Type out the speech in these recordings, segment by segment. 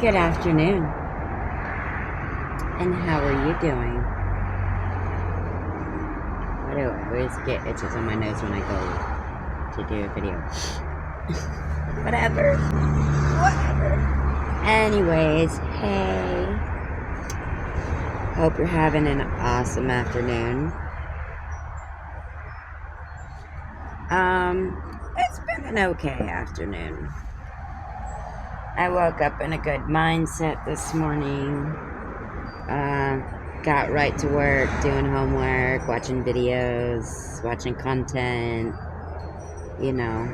Good afternoon, and how are you doing? Why do I always get itches on my nose when I go to do a video? Whatever. Anyways, hey. Hope you're having an awesome afternoon. It's been an okay afternoon. I woke up in a good mindset this morning. Got right to work, doing homework, watching videos, watching content, you know,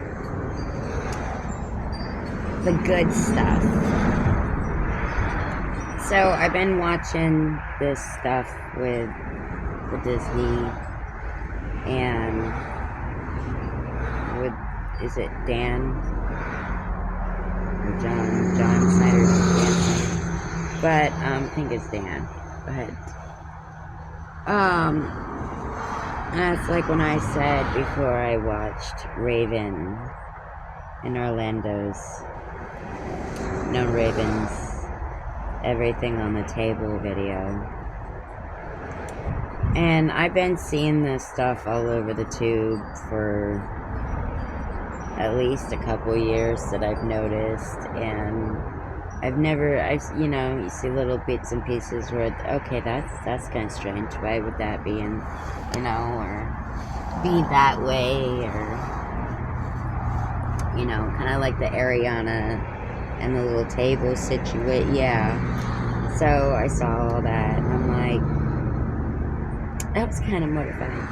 the good stuff. So I've been watching this stuff with the Disney and with, is it Dan? Or John Snyder? Dan. But, I think it's Dan. Go ahead. That's like when I said before I watched Raven and Orlando's No Ravens, Everything on the Table video. And I've been seeing this stuff all over the tube for at least a couple years that I've noticed, and you see little bits and pieces where, okay, that's kind of strange. Why would that be in, or be that way, or, kind of like the Ariana and the little table situation. Yeah. So I saw all that, and I'm like, that was kind of mortifying.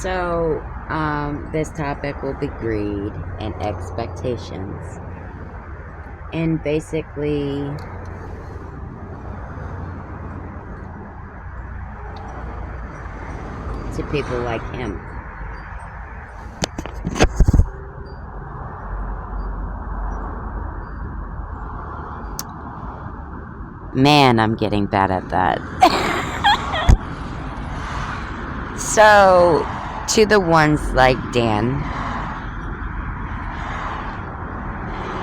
So, this topic will be greed and expectations. And basically, to people like him. Man, I'm getting bad at that. So, to the ones like Dan,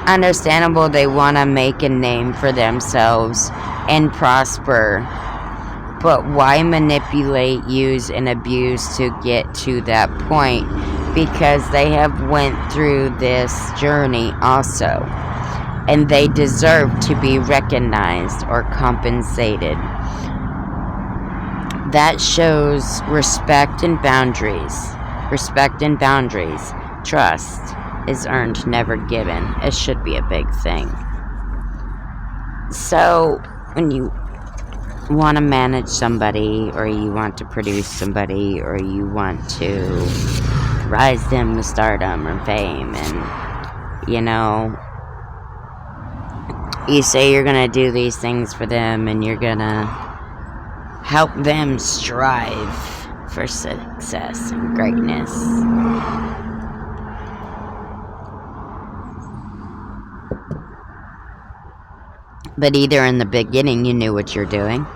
understandable, they want to make a name for themselves and prosper, but why manipulate, use, and abuse to get to that point? Because they have went through this journey also, and they deserve to be recognized or compensated. That shows respect and boundaries. Respect and boundaries. Trust is earned, never given. It should be a big thing. So, when you want to manage somebody, or you want to produce somebody, or you want to rise them to stardom or fame, and, you say you're going to do these things for them, and you're going to help them strive for success and greatness. But either in the beginning you knew what you're doing,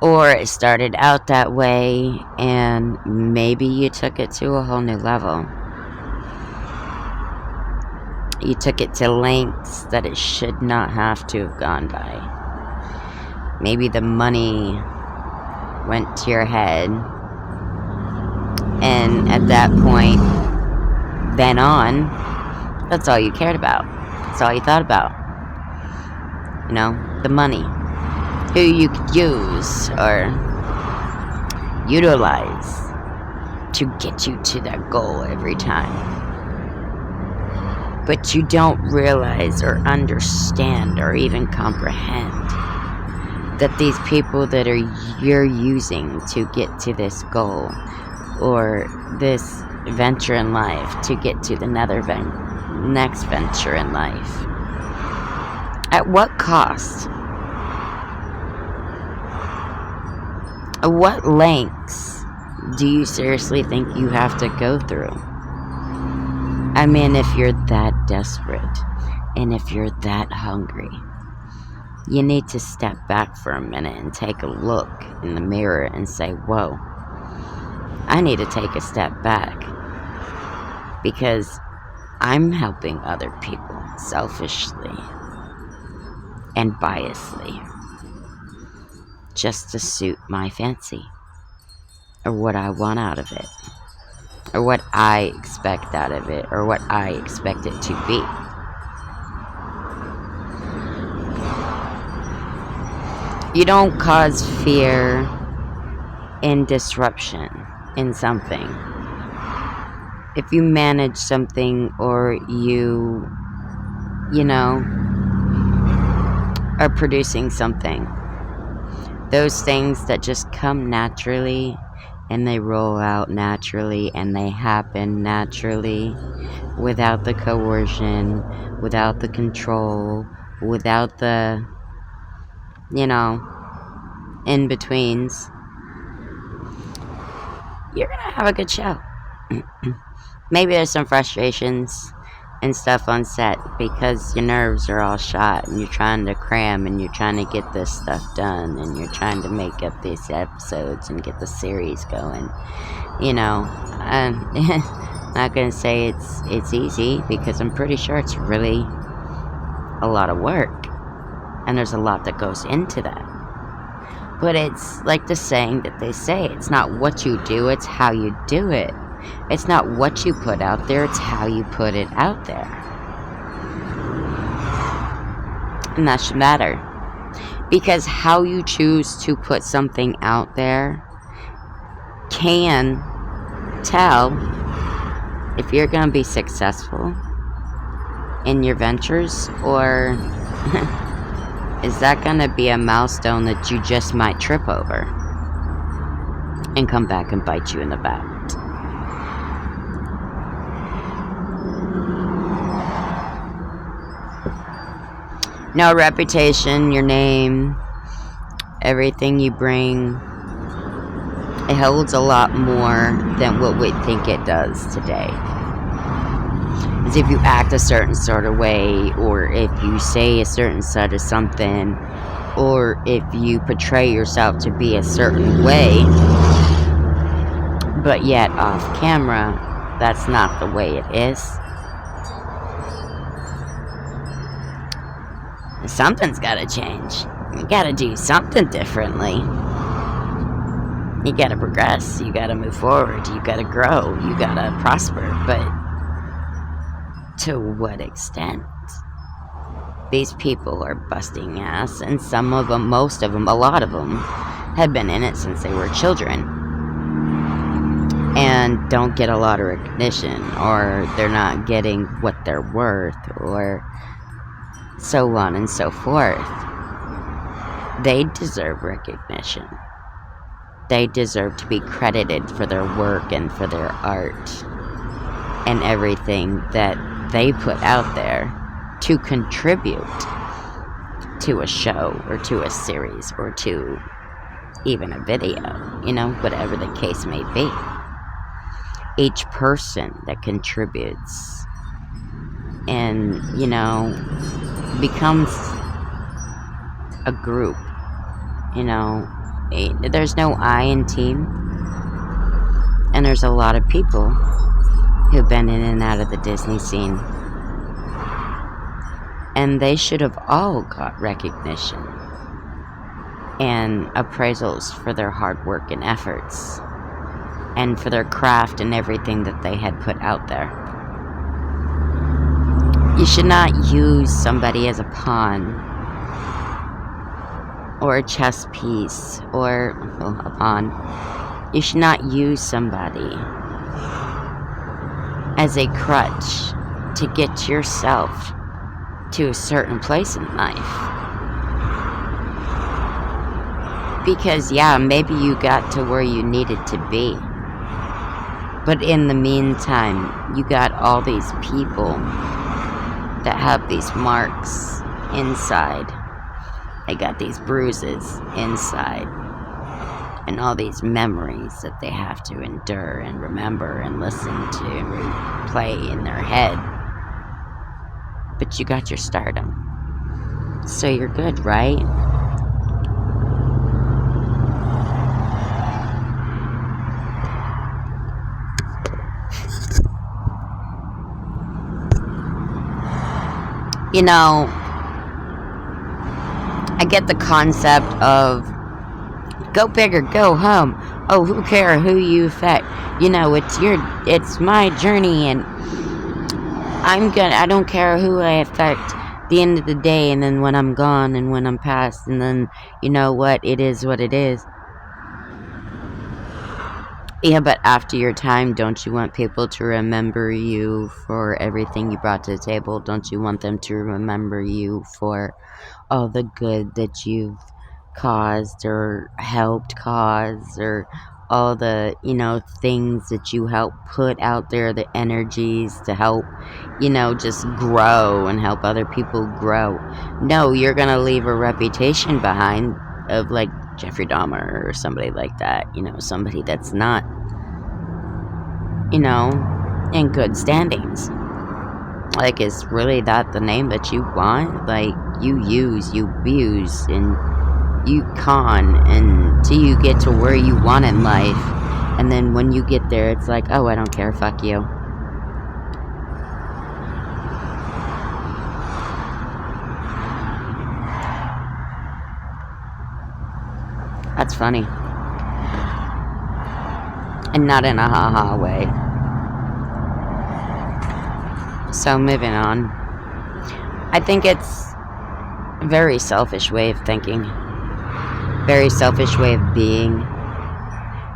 or it started out that way and maybe you took it to a whole new level. You took it to lengths that it should not have to have gone by. Maybe the money went to your head, and at that point, then on, that's all you cared about. That's all you thought about. The money. Who you could use or utilize to get you to that goal every time. But you don't realize or understand or even comprehend that these people that you're using to get to this goal, or this venture in life to get to the next venture in life, at what cost? At what lengths do you seriously think you have to go through? I mean, if you're that desperate, and if you're that hungry, you need to step back for a minute and take a look in the mirror and say, whoa, I need to take a step back, because I'm helping other people. selfishly and biasly, just to suit my fancy, or what I want out of it, or what I expect out of it, or what I expect it to be. You don't cause fear and disruption in something. If you manage something, or you know, are producing something, those things that just come naturally, and they roll out naturally, and they happen naturally, without the coercion, without the control, without the, in-betweens, you're gonna have a good show. Maybe there's some frustrations and stuff on set because your nerves are all shot and you're trying to cram and you're trying to get this stuff done and you're trying to make up these episodes and get the series going. I'm not gonna say it's easy, because I'm pretty sure it's really a lot of work and there's a lot that goes into that. But it's like the saying that they say, it's not what you do, it's how you do it. It's not what you put out there, it's how you put it out there. And that should matter. Because how you choose to put something out there can tell if you're going to be successful in your ventures, or is that going to be a milestone that you just might trip over and come back and bite you in the butt? No, reputation, your name, everything you bring, it holds a lot more than what we think it does today. As if you act a certain sort of way, or if you say a certain sort of something, or if you portray yourself to be a certain way, but yet off camera, that's not the way it is. Something's gotta change. You gotta do something differently. You gotta progress. You gotta move forward. You gotta grow. You gotta prosper. But to what extent? These people are busting ass, and some of them, most of them, a lot of them, have been in it since they were children. And don't get a lot of recognition, or they're not getting what they're worth, or so on and so forth. They deserve recognition. They deserve to be credited for their work and for their art and everything that they put out there to contribute to a show or to a series or to even a video, whatever the case may be. Each person that contributes and, becomes a group, there's no I in team, and there's a lot of people who've been in and out of the Disney scene, and they should have all got recognition and appraisals for their hard work and efforts and for their craft and everything that they had put out there. You should not use somebody as a pawn or a chess piece or a pawn. You should not use somebody as a crutch to get yourself to a certain place in life. Because, maybe you got to where you needed to be. But in the meantime, you got all these people that have these marks inside. They got these bruises inside. And all these memories that they have to endure and remember and listen to and replay in their head. But you got your stardom. So you're good, right? You know, I get the concept of go big or go home. Oh, who cares who you affect? You know, it's my journey, and I don't care who I affect at the end of the day, and then when I'm gone and when I'm past, and then, you know what, it is what it is. Yeah, but after your time, don't you want people to remember you for everything you brought to the table? Don't you want them to remember you for all the good that you've caused or helped cause, or all the, things that you help put out there, the energies to help, just grow and help other people grow? No, you're going to leave a reputation behind of like Jeffrey Dahmer or somebody like that, somebody that's not, in good standings. Like, is really that the name that you want? Like, you use, you abuse, and you con until you get to where you want in life. And then when you get there, it's like, oh, I don't care, fuck you. That's funny. And not in a ha-ha way. So, moving on. I think it's a very selfish way of thinking. Very selfish way of being.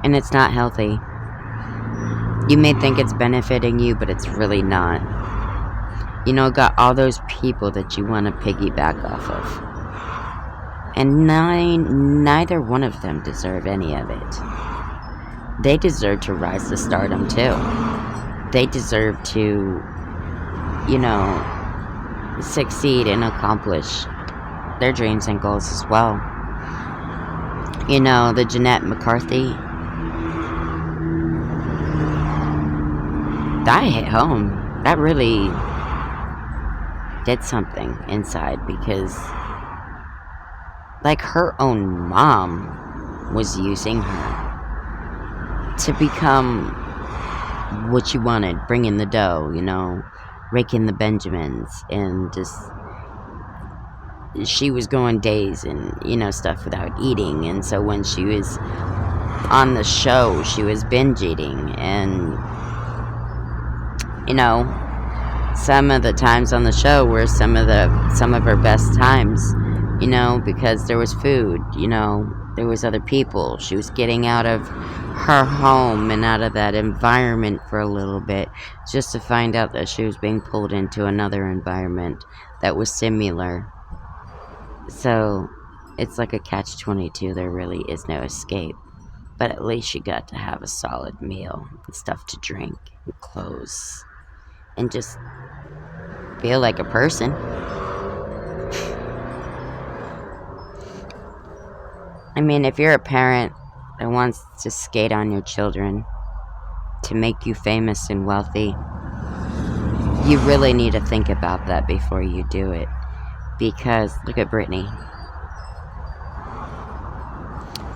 And it's not healthy. You may think it's benefiting you, but it's really not. Got all those people that you want to piggyback off of. And neither one of them deserve any of it. They deserve to rise to stardom too. They deserve to, succeed and accomplish their dreams and goals as well. The Jeanette McCarthy, that hit home. That really did something inside, because like her own mom was using her to become what she wanted, bringing the dough, raking the Benjamins, and just she was going days and stuff without eating. And so when she was on the show, she was binge eating, and some of the times on the show were some of her best times, because there was food, there was other people. She was getting out of her home and out of that environment for a little bit, just to find out that she was being pulled into another environment that was similar. So it's like a catch-22. There really is no escape. But at least she got to have a solid meal and stuff to drink and clothes and just feel like a person. I mean, if you're a parent that wants to skate on your children to make you famous and wealthy, you really need to think about that before you do it. Because look at Britney.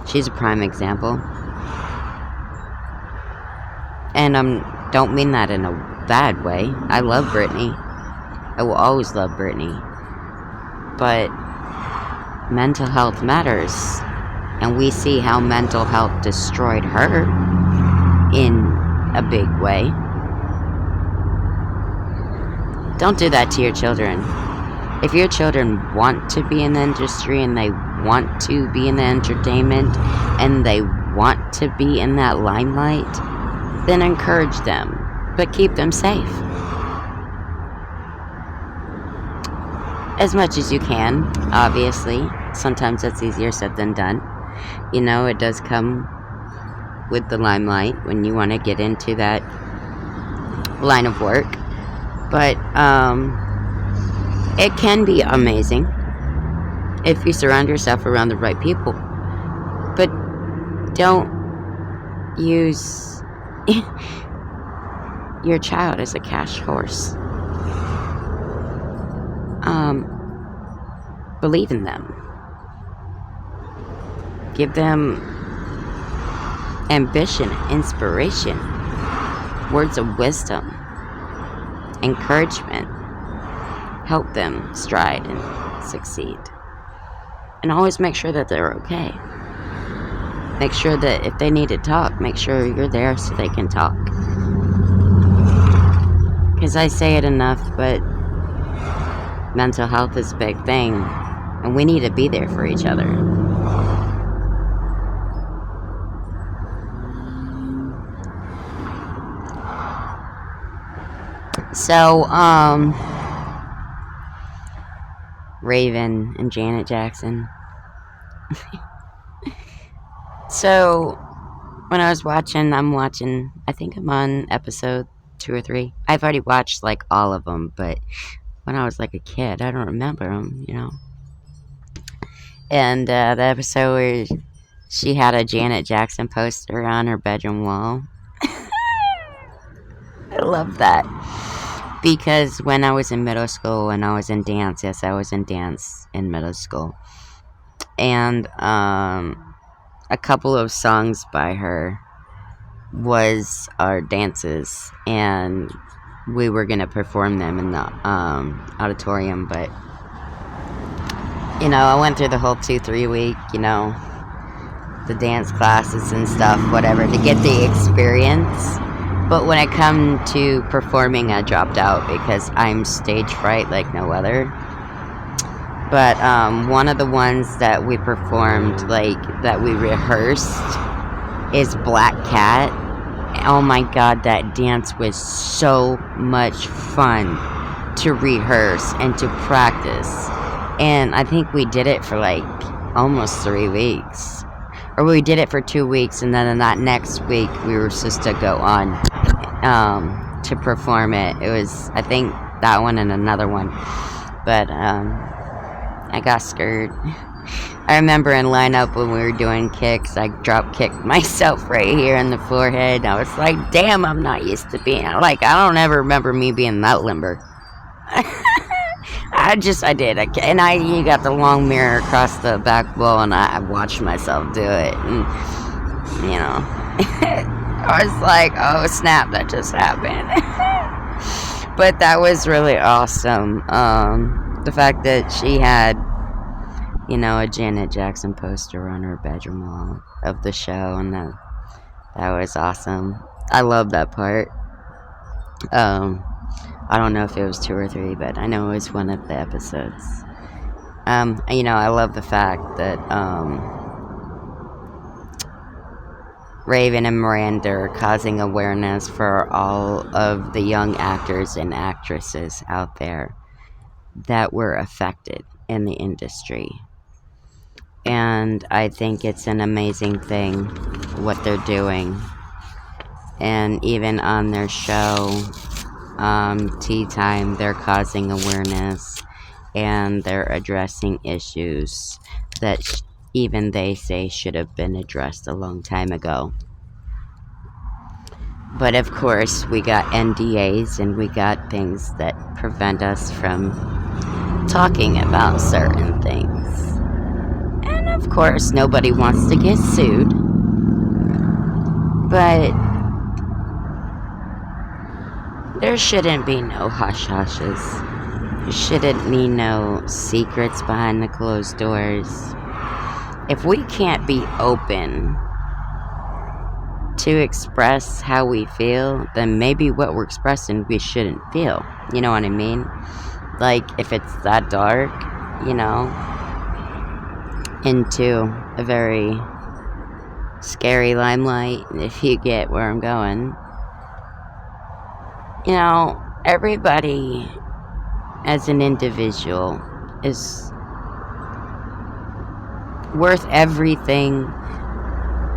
She's a prime example. And I don't mean that in a bad way. I love Britney. I will always love Britney. But mental health matters. And we see how mental health destroyed her in a big way. Don't do that to your children. If your children want to be in the industry and they want to be in the entertainment and they want to be in that limelight, then encourage them, but keep them safe. As much as you can, obviously. Sometimes that's easier said than done. It does come with the limelight when you want to get into that line of work. But it can be amazing if you surround yourself around the right people. But don't use your child as a cash horse. Believe in them. Give them ambition, inspiration, words of wisdom, encouragement. help them stride and succeed. And always make sure that they're okay. Make sure that if they need to talk, make sure you're there so they can talk. Because I say it enough, but mental health is a big thing, and we need to be there for each other. So, Raven and Janet Jackson. So, when I was watching, I think I'm on episode 2 or 3. I've already watched, like, all of them, but when I was, like, a kid, I don't remember them, you know. And, the episode where she had a Janet Jackson poster on her bedroom wall. I love that. Because when I was in middle school and I was in dance, yes, I was in dance in middle school. And, a couple of songs by her was our dances, and we were going to perform them in the auditorium, but you know, I went through the whole 2-3 week, you know, the dance classes and stuff, whatever, to get the experience. But when it come to performing, I dropped out because I'm stage fright like no other. But one of the ones that we performed, like, that we rehearsed, is Black Cat. Oh my god, that dance was so much fun to rehearse and to practice. And I think we did it for, like, almost 3 weeks. Or we did it for 2 weeks, and then that next week we were supposed to go on to perform it. It was, I think, that one and another one. But, I got scared. I remember in lineup when we were doing kicks, I drop kicked myself right here in the forehead. I was like, damn, I'm not used to being, like, I don't ever remember me being that limber. I did. You got the long mirror across the back wall, and I watched myself do it. And, you know, I was like, oh, snap, that just happened. But that was really awesome. The fact that she had, you know, a Janet Jackson poster on her bedroom wall of the show, and that was awesome. I love that part. I don't know if it was 2 or 3, but I know it was one of the episodes. You know, I love the fact that Raven and Miranda are causing awareness for all of the young actors and actresses out there that were affected in the industry. And I think it's an amazing thing what they're doing. And even on their show, Tea Time, they're causing awareness, and they're addressing issues that even they say should have been addressed a long time ago. But of course, we got NDAs, and we got things that prevent us from talking about certain things. And of course, nobody wants to get sued. But there shouldn't be no hush-hushes. There shouldn't be no secrets behind the closed doors. If we can't be open to express how we feel, then maybe what we're expressing we shouldn't feel. You know what I mean? Like, if it's that dark, you know, into a very scary limelight, if you get where I'm going. You know, everybody as an individual is worth everything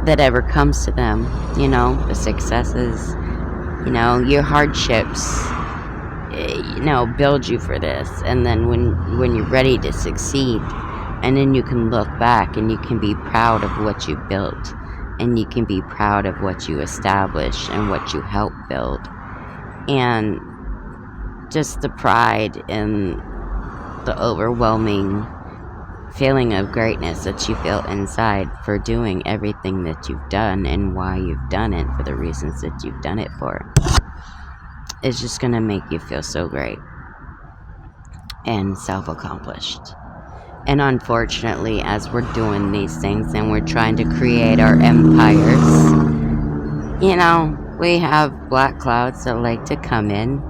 that ever comes to them. You know, the successes, you know, your hardships, you know, build you for this. And then when you're ready to succeed, and then you can look back and you can be proud of what you built, and you can be proud of what you established and what you helped build. And just the pride and the overwhelming feeling of greatness that you feel inside for doing everything that you've done and why you've done it, for the reasons that you've done it for, is just going to make you feel so great. and self-accomplished. And unfortunately, as we're doing these things and we're trying to create our empires, we have black clouds that like to come in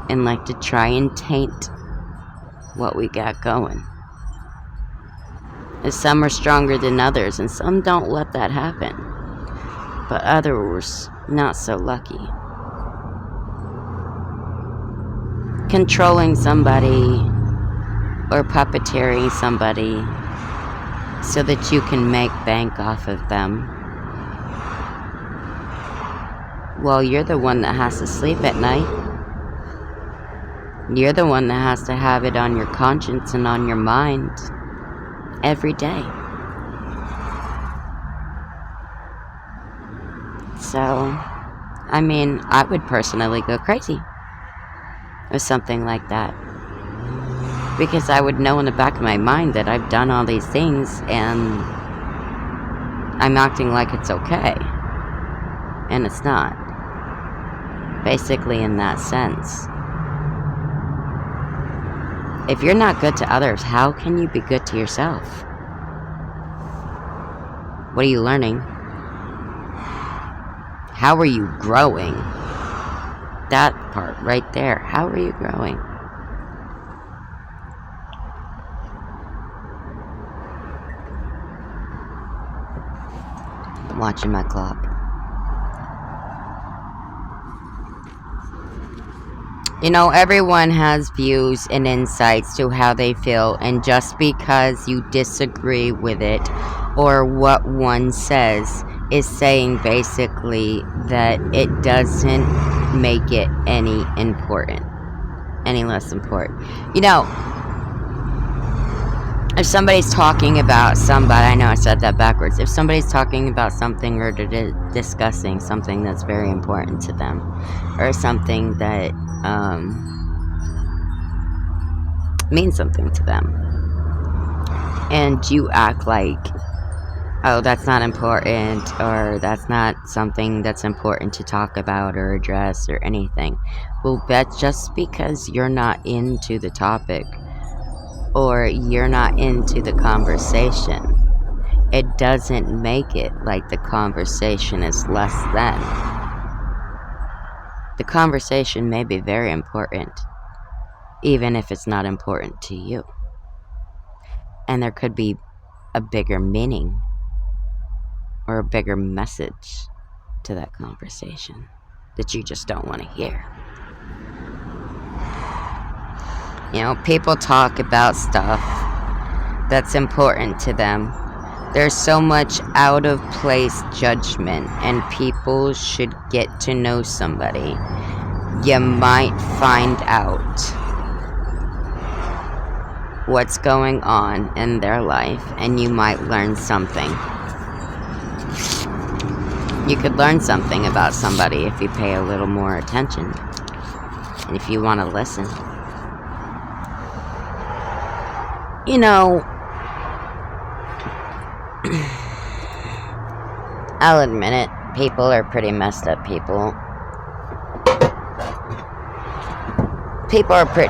and like to try and taint what we got going. And some are stronger than others, and some don't let that happen. But others, not so lucky. Controlling somebody or puppeteering somebody so that you can make bank off of them. Well, you're the one that has to sleep at night. You're the one that has to have it on your conscience and on your mind every day. So, I would personally go crazy with something like that. Because I would know in the back of my mind that I've done all these things and I'm acting like it's okay. And it's not. Basically, in that sense. If you're not good to others, how can you be good to yourself? What are you learning? How are you growing? That part right there. How are you growing? I'm watching my clock. Everyone has views and insights to how they feel, and just because you disagree with it or what one says is saying basically that it doesn't make it any less important. If somebody's talking about somebody, I know I said that backwards. If somebody's talking about something or discussing something that's very important to them, or something that means something to them, and you act like, oh, that's not important, or that's not something that's important to talk about or address or anything. Well, that's just because you're not into the topic or you're not into the conversation, it doesn't make it like the conversation is less than. The conversation may be very important, even if it's not important to you. And there could be a bigger meaning or a bigger message to that conversation that you just don't want to hear. People talk about stuff that's important to them. There's so much out of place judgment, and people should get to know somebody. You might find out what's going on in their life, and you might learn something. You could learn something about somebody if you pay a little more attention, and if you want to listen. I'll admit it, people are pretty messed up people. People are pretty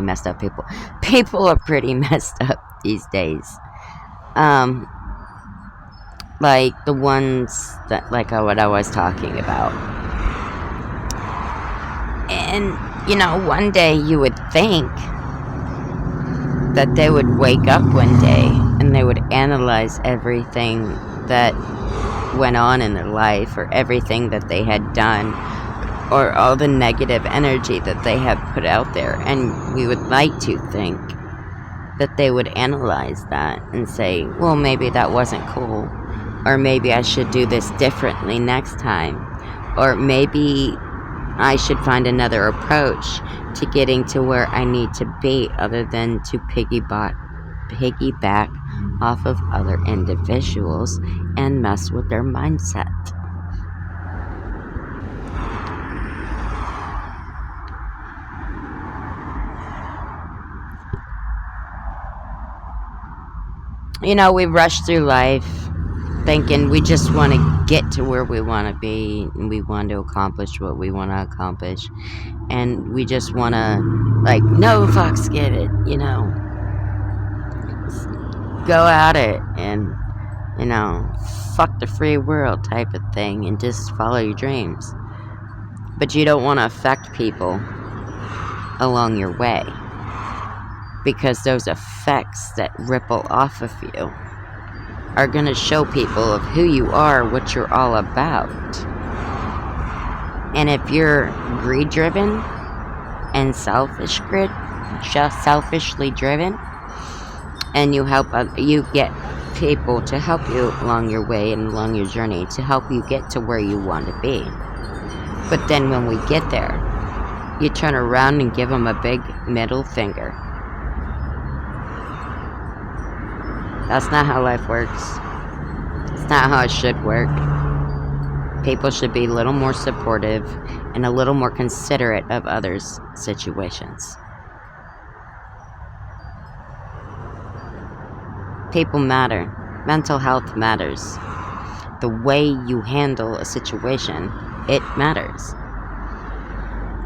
messed up people. People are pretty messed up these days. Like the ones that, what I was talking about. And, one day you would think that they would wake up one day and they would analyze everything that went on in their life, or everything that they had done, or all the negative energy that they had put out there. And we would like to think that they would analyze that and say, well, maybe that wasn't cool, or maybe I should do this differently next time, or maybe I should find another approach to getting to where I need to be, other than to piggyback off of other individuals and mess with their mindset. We rush through life thinking we just want to get to where we want to be, and we want to accomplish what we want to accomplish, and we just want to, like, no, Fox, get it, you know, go at it, and, you know, fuck the free world type of thing, and just follow your dreams. But you don't want to affect people along your way, because those effects that ripple off of you are going to show people of who you are, what you're all about. And if you're greed driven and just selfishly driven, and you get people to help you along your way and along your journey to help you get to where you want to be. But then when we get there, you turn around and give them a big middle finger. That's not how life works. It's not how it should work. People should be a little more supportive and a little more considerate of others' situations. People matter. Mental health matters. The way you handle a situation, it matters.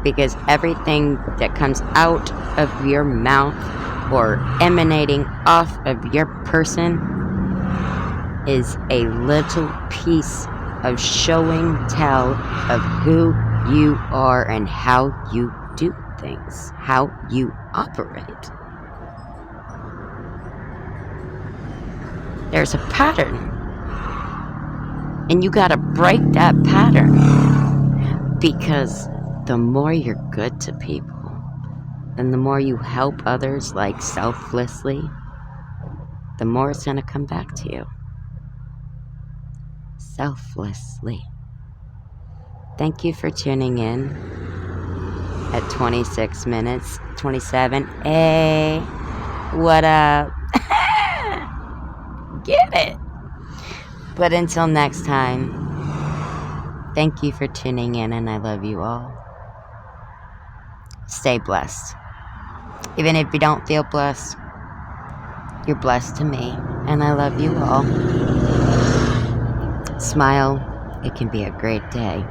Because everything that comes out of your mouth or emanating off of your person is a little piece of show and tell of who you are and how you do things, how you operate. There's a pattern, and you gotta break that pattern, because the more you're good to people, and the more you help others, like selflessly, the more it's gonna come back to you. Selflessly. Thank you for tuning in at 26 minutes, 27. Hey, what up? Get it. But until next time, thank you for tuning in, and I love you all. Stay blessed. Even if you don't feel blessed, you're blessed to me, and I love you all. Smile. It can be a great day.